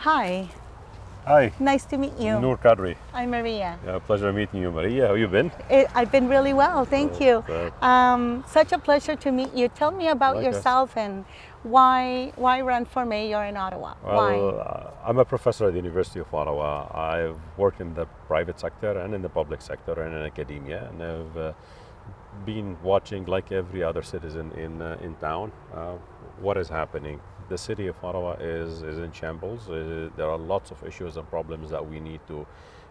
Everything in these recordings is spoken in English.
Hi, Hi, nice to meet you. Nour Kadri. I'm Maria. Yeah, pleasure meeting you, Maria. How you been? I've been really well, thank Uh, you. uh, Such a pleasure to meet you. Tell me about like us. yourself and why run for mayor in Ottawa? Why? I'm a professor at the University of Ottawa. I've worked in the private sector and in the public sector and in academia, and I've been watching, like every other citizen in town, what is happening. The city of Ottawa is in shambles. There are lots of issues and problems that we need to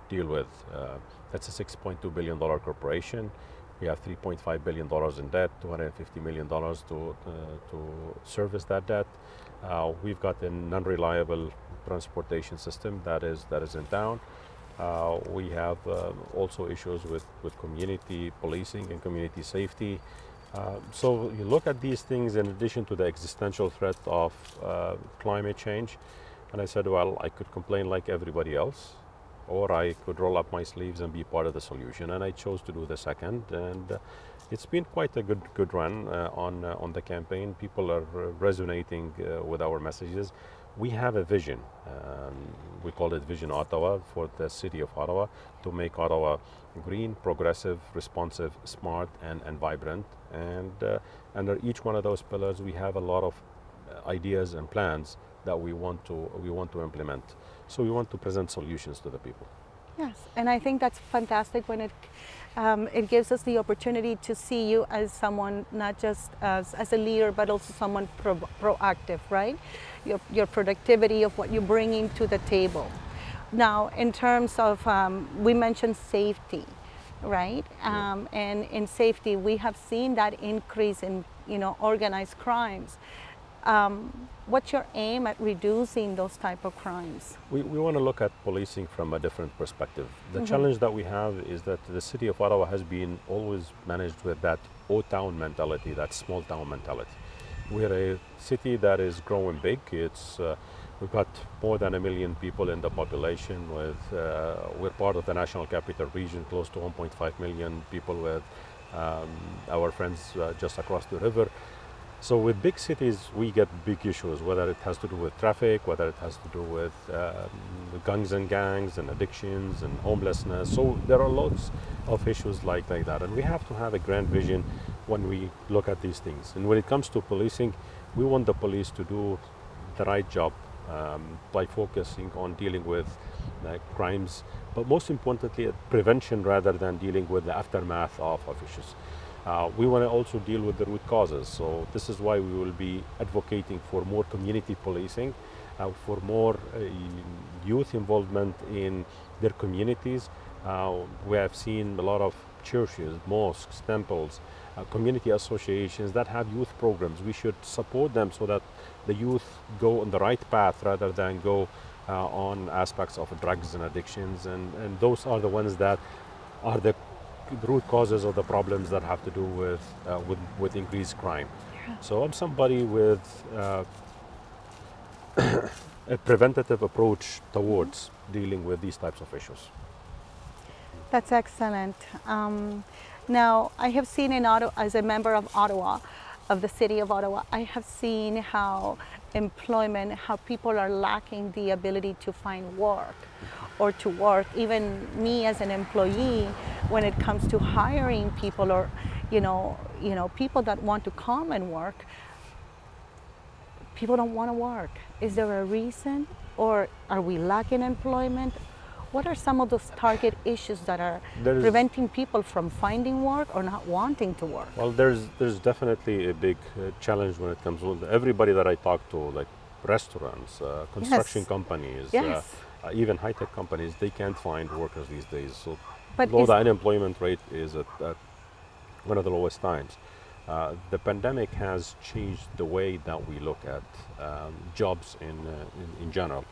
deal with. It's a $6.2 billion corporation. We have $3.5 billion in debt, $250 million to service that debt. We've got a non-reliable transportation system that is in town. We have also issues with community policing and community safety. So you look at these things in addition to the existential threat of climate change, and I said, well, I could complain like everybody else, or I could roll up my sleeves and be part of the solution. And I chose to do the second, and it's been quite a good run on the campaign. People are resonating with our messages. We have a vision. We call it Vision Ottawa for the city of Ottawa to make Ottawa green, progressive, responsive, smart, and vibrant. And under each one of those pillars, we have a lot of ideas and plans that we want to implement. So we want to present solutions to the people. Yes, and I think that's fantastic when it gives us the opportunity to see you as someone, not just as a leader, but also someone proactive, right? Your productivity of what you're bringing to the table. Now, in terms of, we mentioned safety, right? And in safety, we have seen that increase in, organized crimes. What's your aim at reducing those type of crimes? We want to look at policing from a different perspective. The challenge that we have is that the city of Ottawa has been always managed with that O-town mentality, that small town mentality. We're a city that is growing big. We've got more than 1 million people in the population. We're part of the National Capital Region, close to 1.5 million people with our friends just across the river. So with big cities, we get big issues, whether it has to do with traffic, whether it has to do with gangs and gangs and addictions and homelessness. So there are lots of issues like that. And we have to have a grand vision when we look at these things. And when it comes to policing, we want the police to do the right job by focusing on dealing with crimes, but most importantly, prevention rather than dealing with the aftermath of issues. We want to also deal with the root causes. So this is why we will be advocating for more community policing, for more youth involvement in their communities. We have seen a lot of churches, mosques, temples, community associations that have youth programs. We should support them so that the youth go on the right path rather than go on aspects of drugs and addictions. And those are the ones that are the root causes of the problems that have to do with increased crime. So I'm somebody with a preventative approach towards dealing with these types of issues. That's excellent. Now, I have seen in Ottawa, as a member of Ottawa, of the city of Ottawa, I have seen how employment, how people are lacking the ability to find work or to work. Even me as an employee, when it comes to hiring people or, people that want to come and work, people don't want to work. Is there a reason, or are we lacking employment? What are some of those target issues that are preventing people from finding work or not wanting to work? Well, there's definitely a big challenge when it comes to everybody that I talk to, like restaurants, construction Yes. companies, Yes. even high-tech companies. They can't find workers these days. So, But though is, the unemployment rate is at one of the lowest times, the pandemic has changed the way that we look at jobs in general.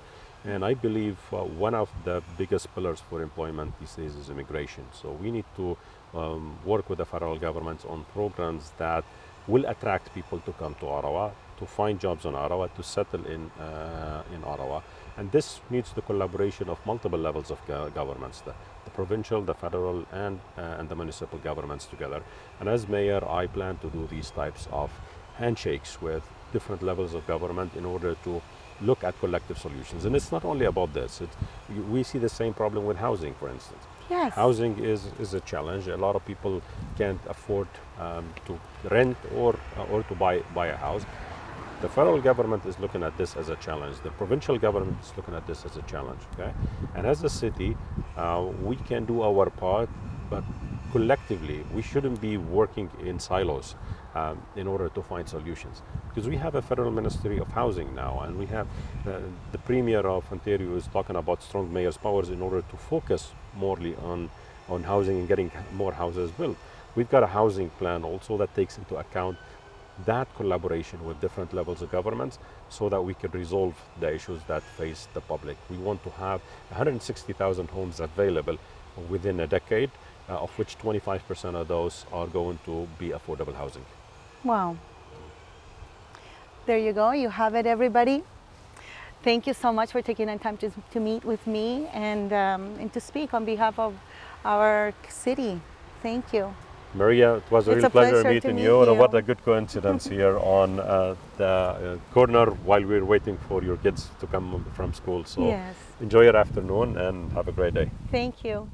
And I believe one of the biggest pillars for employment these days is immigration. So we need to work with the federal government on programs that will attract people to come to Ottawa, to find jobs in Ottawa, to settle in Ottawa. And this needs the collaboration of multiple levels of governments, the provincial, the federal, and the municipal governments together. And as mayor, I plan to do these types of handshakes with different levels of government in order to look at collective solutions. And it's not only about this. We see the same problem with housing, for instance. Yes. Housing is a challenge. A lot of people can't afford to rent or to buy a house. The federal government is looking at this as a challenge. The provincial government is looking at this as a challenge. Okay, and as a city, we can do our part, but collectively, we shouldn't be working in silos in order to find solutions. Because we have a federal Ministry of Housing now, and we have the Premier of Ontario is talking about strong mayor's powers in order to focus morely on housing and getting more houses built. We've got a housing plan also that takes into account that collaboration with different levels of governments so that we can resolve the issues that face the public. We want to have 160,000 homes available within a decade, of which 25% of those are going to be affordable housing. Wow. There you go. You have it, everybody. Thank you so much for taking the time to meet with me and to speak on behalf of our city. Thank you. Maria, it was a It's real a pleasure pleasure to meeting meet you, and you. what a good coincidence here on the corner while we're waiting for your kids to come from school. So Yes. enjoy your afternoon and have a great day. Thank you.